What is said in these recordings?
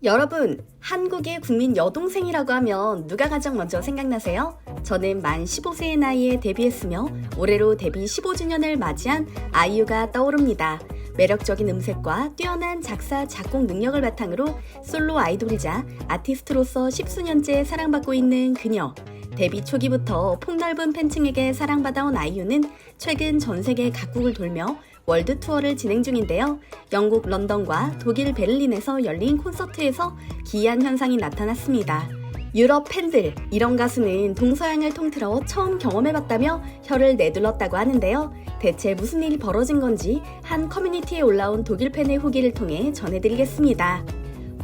여러분, 한국의 국민 여동생이라고 하면 누가 가장 먼저 생각나세요? 저는 만 15세의 나이에 데뷔했으며 올해로 데뷔 15주년을 맞이한 아이유가 떠오릅니다. 매력적인 음색과 뛰어난 작사, 작곡 능력을 바탕으로 솔로 아이돌이자 아티스트로서 10수년째 사랑받고 있는 그녀. 데뷔 초기부터 폭넓은 팬층에게 사랑받아온 아이유는 최근 전 세계 각국을 돌며 월드 투어를 진행 중인데요. 영국 런던과 독일 베를린에서 열린 콘서트에서 기이한 현상이 나타났습니다. 유럽 팬들, 이런 가수는 동서양을 통틀어 처음 경험해봤다며 혀를 내둘렀다고 하는데요. 대체 무슨 일이 벌어진 건지 한 커뮤니티에 올라온 독일 팬의 후기를 통해 전해드리겠습니다.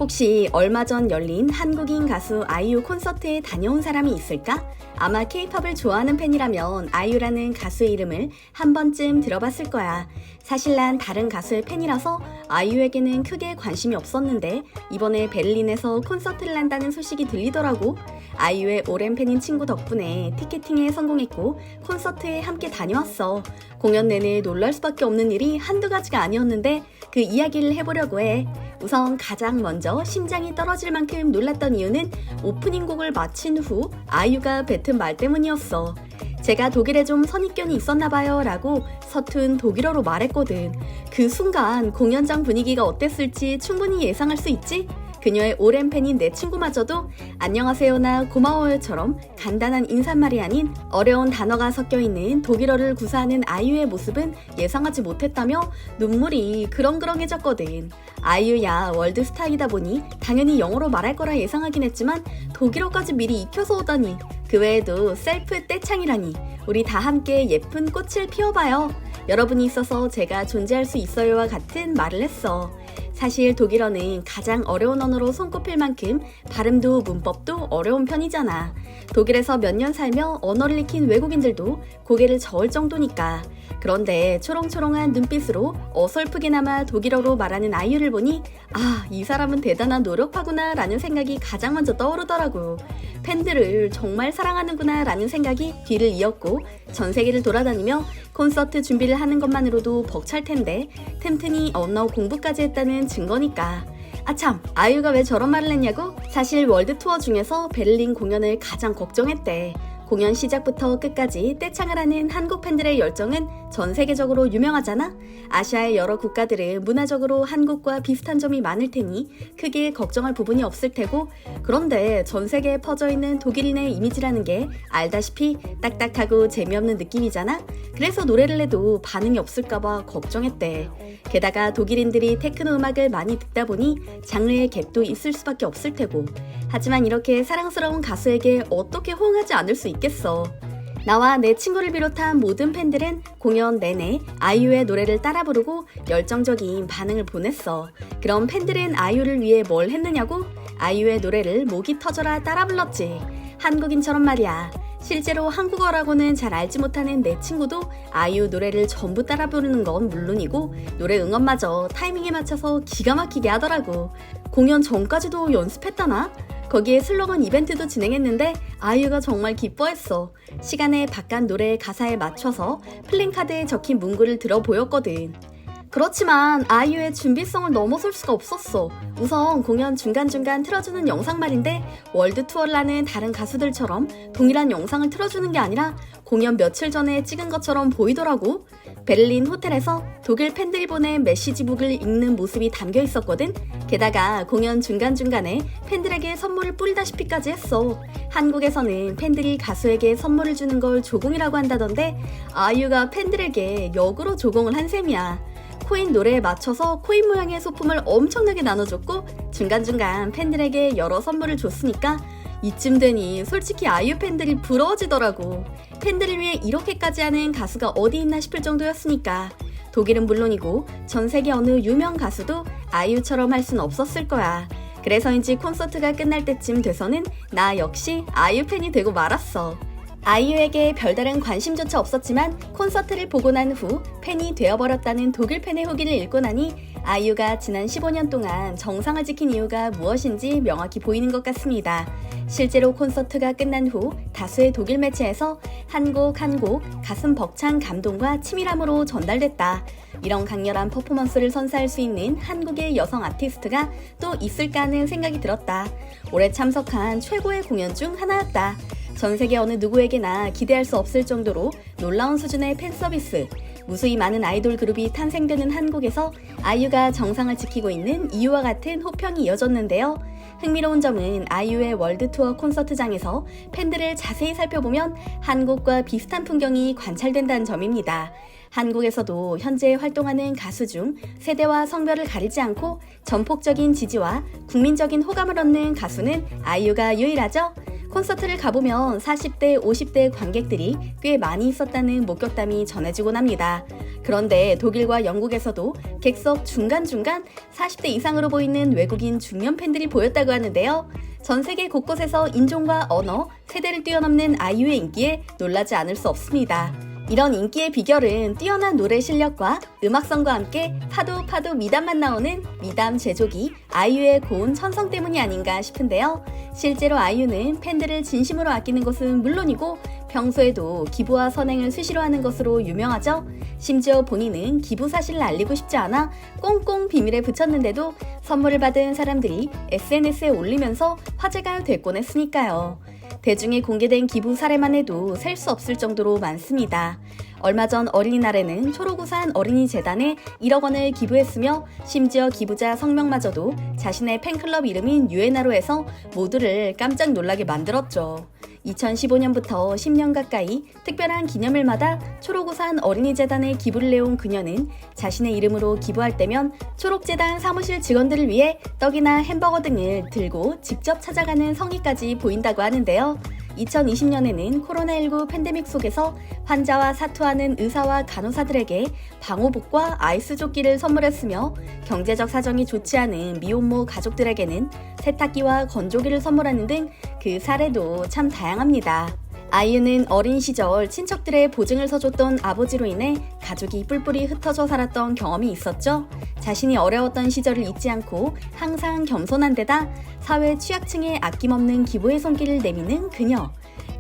혹시 얼마 전 열린 한국인 가수 아이유 콘서트에 다녀온 사람이 있을까? 아마 K-팝을 좋아하는 팬이라면 아이유라는 가수의 이름을 한 번쯤 들어봤을 거야. 사실 난 다른 가수의 팬이라서 아이유에게는 크게 관심이 없었는데 이번에 베를린에서 콘서트를 한다는 소식이 들리더라고. 아이유의 오랜 팬인 친구 덕분에 티켓팅에 성공했고 콘서트에 함께 다녀왔어. 공연 내내 놀랄 수밖에 없는 일이 한두 가지가 아니었는데 그 이야기를 해보려고 해. 우선 가장 먼저 심장이 떨어질 만큼 놀랐던 이유는 오프닝 곡을 마친 후 아이유가 뱉은 말 때문이었어. 제가 독일에 좀 선입견이 있었나봐요 라고 서툰 독일어로 말했거든. 그 순간 공연장 분위기가 어땠을지 충분히 예상할 수 있지? 그녀의 오랜 팬인 내 친구마저도 안녕하세요나 고마워요처럼 간단한 인사말이 아닌 어려운 단어가 섞여있는 독일어를 구사하는 아이유의 모습은 예상하지 못했다며 눈물이 그렁그렁해졌거든. 아이유야 월드스타이다 보니 당연히 영어로 말할 거라 예상하긴 했지만 독일어까지 미리 익혀서 오다니. 그 외에도 셀프 떼창이라니. 우리 다 함께 예쁜 꽃을 피워봐요. 여러분이 있어서 제가 존재할 수 있어요와 같은 말을 했어. 사실 독일어는 가장 어려운 언어로 손꼽힐 만큼 발음도 문법도 어려운 편이잖아. 독일에서 몇 년 살며 언어를 익힌 외국인들도 고개를 저을 정도니까. 그런데 초롱초롱한 눈빛으로 어설프게나마 독일어로 말하는 아이유를 보니 아, 이 사람은 대단한 노력파구나 라는 생각이 가장 먼저 떠오르더라고. 팬들을 정말 사랑하는구나 라는 생각이 뒤를 이었고 전 세계를 돌아다니며 콘서트 준비를 하는 것만으로도 벅찰 텐데 틈틈이 언어 공부까지 했다는 증거니까. 아참, 아이유가 왜 저런 말을 했냐고? 사실 월드 투어 중에서 베를린 공연을 가장 걱정했대. 공연 시작부터 끝까지 떼창을 하는 한국 팬들의 열정은 전 세계적으로 유명하잖아? 아시아의 여러 국가들은 문화적으로 한국과 비슷한 점이 많을 테니 크게 걱정할 부분이 없을 테고, 그런데 전 세계에 퍼져있는 독일인의 이미지라는 게 알다시피 딱딱하고 재미없는 느낌이잖아? 그래서 노래를 해도 반응이 없을까봐 걱정했대. 게다가 독일인들이 테크노 음악을 많이 듣다 보니 장르의 갭도 있을 수밖에 없을 테고, 하지만 이렇게 사랑스러운 가수에게 어떻게 호응하지 않을 수 있겠어. 나와 내 친구를 비롯한 모든 팬들은 공연 내내 아이유의 노래를 따라 부르고 열정적인 반응을 보냈어. 그럼 팬들은 아이유를 위해 뭘 했느냐고? 아이유의 노래를 목이 터져라 따라 불렀지. 한국인처럼 말이야. 실제로 한국어라고는 잘 알지 못하는 내 친구도 아이유 노래를 전부 따라 부르는 건 물론이고 노래 응원마저 타이밍에 맞춰서 기가 막히게 하더라고. 공연 전까지도 연습했다나? 거기에 슬로건 이벤트도 진행했는데 아이유가 정말 기뻐했어. 시간에 바깥 노래의 가사에 맞춰서 플랜카드에 적힌 문구를 들어 보였거든. 그렇지만 아이유의 준비성을 넘어설 수가 없었어. 우선 공연 중간중간 틀어주는 영상 말인데 월드 투어를 하는 다른 가수들처럼 동일한 영상을 틀어주는 게 아니라 공연 며칠 전에 찍은 것처럼 보이더라고. 베를린 호텔에서 독일 팬들이 보낸 메시지북을 읽는 모습이 담겨 있었거든. 게다가 공연 중간중간에 팬들에게 선물을 뿌리다시피까지 했어. 한국에서는 팬들이 가수에게 선물을 주는 걸 조공이라고 한다던데 아이유가 팬들에게 역으로 조공을 한 셈이야. 코인 노래에 맞춰서 코인 모양의 소품을 엄청나게 나눠줬고 중간중간 팬들에게 여러 선물을 줬으니까 이쯤 되니 솔직히 아이유 팬들이 부러워지더라고. 팬들을 위해 이렇게까지 하는 가수가 어디 있나 싶을 정도였으니까. 독일은 물론이고 전 세계 어느 유명 가수도 아이유처럼 할 순 없었을 거야. 그래서인지 콘서트가 끝날 때쯤 돼서는 나 역시 아이유 팬이 되고 말았어. 아이유에게 별다른 관심조차 없었지만 콘서트를 보고 난 후 팬이 되어버렸다는 독일 팬의 후기를 읽고 나니 아이유가 지난 15년 동안 정상을 지킨 이유가 무엇인지 명확히 보이는 것 같습니다. 실제로 콘서트가 끝난 후 다수의 독일 매체에서 한 곡 한 곡 가슴 벅찬 감동과 치밀함으로 전달됐다. 이런 강렬한 퍼포먼스를 선사할 수 있는 한국의 여성 아티스트가 또 있을까 하는 생각이 들었다. 올해 참석한 최고의 공연 중 하나였다. 전 세계 어느 누구에게나 기대할 수 없을 정도로 놀라운 수준의 팬 서비스, 무수히 많은 아이돌 그룹이 탄생되는 한국에서 아이유가 정상을 지키고 있는 이유와 같은 호평이 이어졌는데요. 흥미로운 점은 아이유의 월드 투어 콘서트장에서 팬들을 자세히 살펴보면 한국과 비슷한 풍경이 관찰된다는 점입니다. 한국에서도 현재 활동하는 가수 중 세대와 성별을 가리지 않고 전폭적인 지지와 국민적인 호감을 얻는 가수는 아이유가 유일하죠. 콘서트를 가보면 40대, 50대 관객들이 꽤 많이 있었다는 목격담이 전해지곤 합니다. 그런데 독일과 영국에서도 객석 중간중간 40대 이상으로 보이는 외국인 중년 팬들이 보였다고 하는데요. 전 세계 곳곳에서 인종과 언어, 세대를 뛰어넘는 아이유의 인기에 놀라지 않을 수 없습니다. 이런 인기의 비결은 뛰어난 노래 실력과 음악성과 함께 파도 미담만 나오는 미담 제조기 아이유의 고운 천성 때문이 아닌가 싶은데요. 실제로 아이유는 팬들을 진심으로 아끼는 것은 물론이고 평소에도 기부와 선행을 수시로 하는 것으로 유명하죠. 심지어 본인은 기부 사실을 알리고 싶지 않아 꽁꽁 비밀에 붙였는데도 선물을 받은 사람들이 SNS에 올리면서 화제가 됐곤 했으니까요. 대중에 공개된 기부 사례만 해도 셀 수 없을 정도로 많습니다. 얼마 전 어린이날에는 초록우산 어린이재단에 1억 원을 기부했으며 심지어 기부자 성명마저도 자신의 팬클럽 이름인 유에나로 해서 모두를 깜짝 놀라게 만들었죠. 2015년부터 10년 가까이 특별한 기념일마다 초록우산 어린이재단에 기부를 해온 그녀는 자신의 이름으로 기부할 때면 초록재단 사무실 직원들을 위해 떡이나 햄버거 등을 들고 직접 찾아가는 성의까지 보인다고 하는데요. 2020년에는 코로나19 팬데믹 속에서 환자와 사투하는 의사와 간호사들에게 방호복과 아이스 조끼를 선물했으며 경제적 사정이 좋지 않은 미혼모 가족들에게는 세탁기와 건조기를 선물하는 등 그 사례도 참 다양합니다. 아이유는 어린 시절 친척들의 보증을 서줬던 아버지로 인해 가족이 뿔뿔이 흩어져 살았던 경험이 있었죠. 자신이 어려웠던 시절을 잊지 않고 항상 겸손한 데다 사회 취약층에 아낌없는 기부의 손길을 내미는 그녀.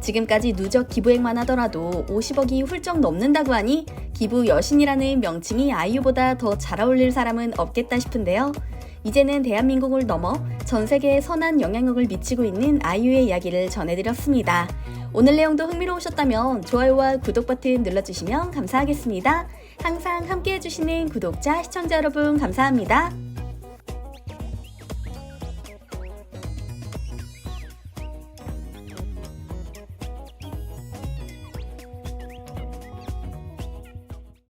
지금까지 누적 기부액만 하더라도 50억이 훌쩍 넘는다고 하니 기부 여신이라는 명칭이 아이유보다 더 잘 어울릴 사람은 없겠다 싶은데요. 이제는 대한민국을 넘어 전 세계에 선한 영향력을 미치고 있는 아이유의 이야기를 전해드렸습니다. 오늘 내용도 흥미로우셨다면 좋아요와 구독 버튼 눌러주시면 감사하겠습니다. 항상 함께해주시는 구독자, 시청자 여러분 감사합니다.